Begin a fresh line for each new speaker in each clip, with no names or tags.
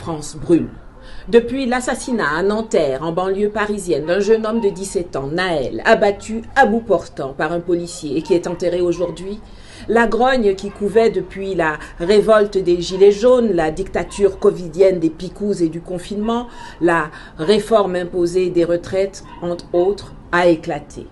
France brûle. Depuis l'assassinat à Nanterre, en banlieue parisienne, d'un jeune homme de 17 ans, Naël, abattu à bout portant par un policier et qui est enterré aujourd'hui, la grogne qui couvait depuis la révolte des Gilets jaunes, la dictature covidienne des picous et du confinement, la réforme imposée des retraites, entre autres, a éclaté.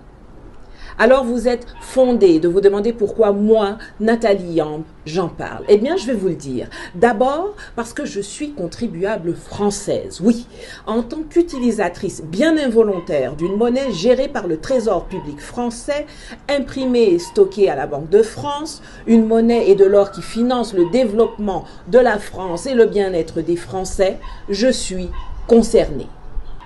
Alors vous êtes fondé de vous demander pourquoi moi, Nathalie Yamb, j'en parle. Eh bien, je vais vous le dire. D'abord, parce que je suis contribuable française. Oui, en tant qu'utilisatrice bien involontaire d'une monnaie gérée par le Trésor public français, imprimée et stockée à la Banque de France, une monnaie et de l'or qui finance le développement de la France et le bien-être des Français, je suis concernée.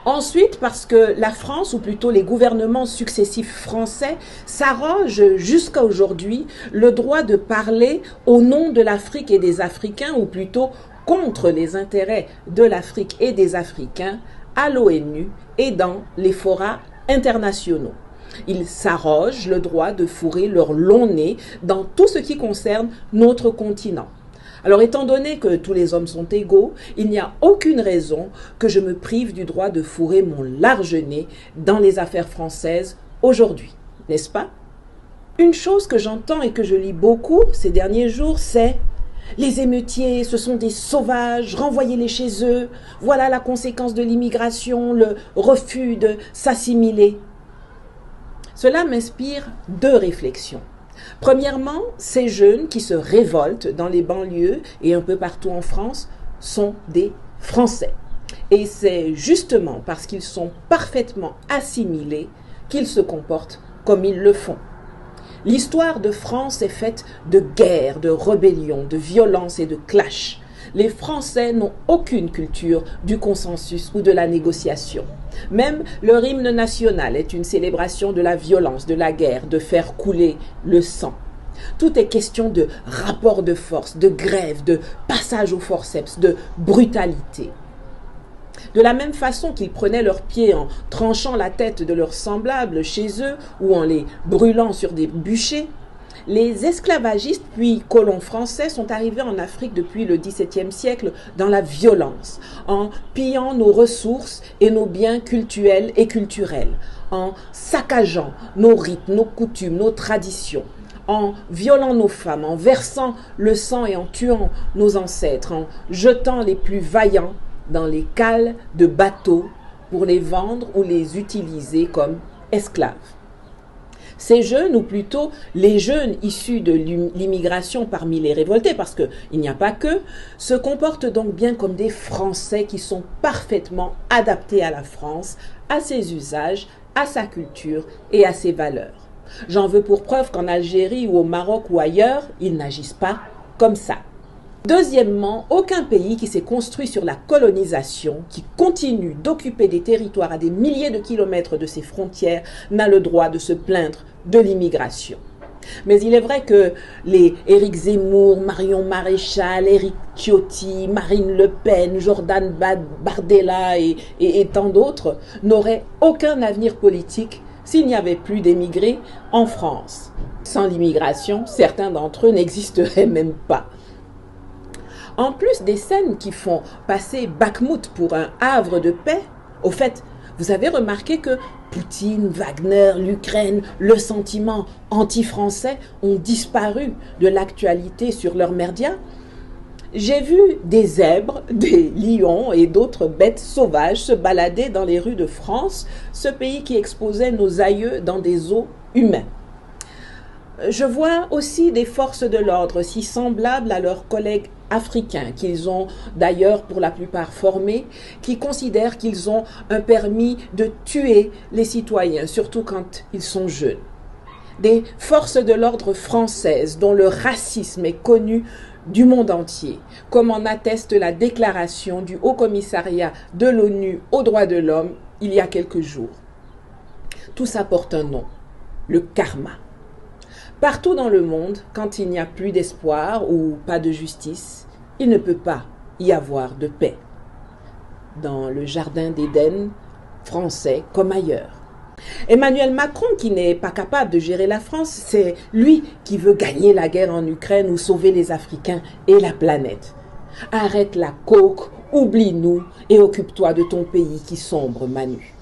Ensuite, parce que la France, ou plutôt les gouvernements successifs français, s'arrogent jusqu'à aujourd'hui le droit de parler au nom de l'Afrique et des Africains, ou plutôt contre les intérêts de l'Afrique et des Africains, à l'ONU et dans les forats internationaux. Ils s'arrogent le droit de fourrer leur long nez dans tout ce qui concerne notre continent. Alors, étant donné que tous les hommes sont égaux, il n'y a aucune raison que je me prive du droit de fourrer mon large nez dans les affaires françaises aujourd'hui, n'est-ce pas? Une chose que j'entends et que je lis beaucoup ces derniers jours, c'est « les émeutiers, ce sont des sauvages, renvoyez-les chez eux, voilà la conséquence de l'immigration, le refus de s'assimiler ». Cela m'inspire deux réflexions. Premièrement, ces jeunes qui se révoltent dans les banlieues et un peu partout en France sont des Français. Et c'est justement parce qu'ils sont parfaitement assimilés qu'ils se comportent comme ils le font. L'histoire de France est faite de guerres, de rébellions, de violences et de clashs. Les Français n'ont aucune culture du consensus ou de la négociation. Même leur hymne national est une célébration de la violence, de la guerre, de faire couler le sang. Tout est question de rapport de force, de grève, de passage au forceps, de brutalité. De la même façon qu'ils prenaient leurs pieds en tranchant la tête de leurs semblables chez eux ou en les brûlant sur des bûchers, les esclavagistes puis colons français sont arrivés en Afrique depuis le XVIIe siècle dans la violence, en pillant nos ressources et nos biens cultuels et culturels, en saccageant nos rites, nos coutumes, nos traditions, en violant nos femmes, en versant le sang et en tuant nos ancêtres, en jetant les plus vaillants dans les cales de bateaux pour les vendre ou les utiliser comme esclaves. Ces jeunes, ou plutôt les jeunes issus de l'immigration parmi les révoltés, parce qu'il n'y a pas que, se comportent donc bien comme des Français qui sont parfaitement adaptés à la France, à ses usages, à sa culture et à ses valeurs. J'en veux pour preuve qu'en Algérie ou au Maroc ou ailleurs, ils n'agissent pas comme ça. Deuxièmement, aucun pays qui s'est construit sur la colonisation, qui continue d'occuper des territoires à des milliers de kilomètres de ses frontières, n'a le droit de se plaindre de l'immigration. Mais il est vrai que les Éric Zemmour, Marion Maréchal, Éric Ciotti, Marine Le Pen, Jordan Bardella et tant d'autres n'auraient aucun avenir politique s'il n'y avait plus d'émigrés en France. Sans l'immigration, certains d'entre eux n'existeraient même pas. En plus des scènes qui font passer Bakhmout pour un havre de paix, au fait, vous avez remarqué que Poutine, Wagner, l'Ukraine, le sentiment anti-français ont disparu de l'actualité sur leurs médias? J'ai vu des zèbres, des lions et d'autres bêtes sauvages se balader dans les rues de France, ce pays qui exposait nos aïeux dans des eaux humaines. Je vois aussi des forces de l'ordre si semblables à leurs collègues africains, qu'ils ont d'ailleurs pour la plupart formés, qui considèrent qu'ils ont un permis de tuer les citoyens, surtout quand ils sont jeunes. Des forces de l'ordre françaises dont le racisme est connu du monde entier, comme en atteste la déclaration du Haut-Commissariat de l'ONU aux droits de l'homme il y a quelques jours. Tout ça porte un nom, le karma. Partout dans le monde, quand il n'y a plus d'espoir ou pas de justice, il ne peut pas y avoir de paix. Dans le jardin d'Éden, français comme ailleurs. Emmanuel Macron, qui n'est pas capable de gérer la France, c'est lui qui veut gagner la guerre en Ukraine ou sauver les Africains et la planète. Arrête la coke Oublie-nous et occupe-toi de ton pays qui sombre, Manu.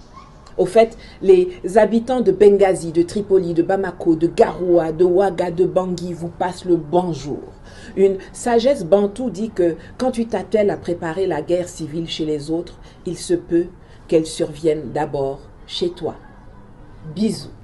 Au fait, les habitants de Benghazi, de Tripoli, de Bamako, de Garoua, de Ouaga, de Bangui vous passent le bonjour. Une sagesse bantoue dit que quand tu t'attelles à préparer la guerre civile chez les autres, il se peut qu'elle survienne d'abord chez toi. Bisous.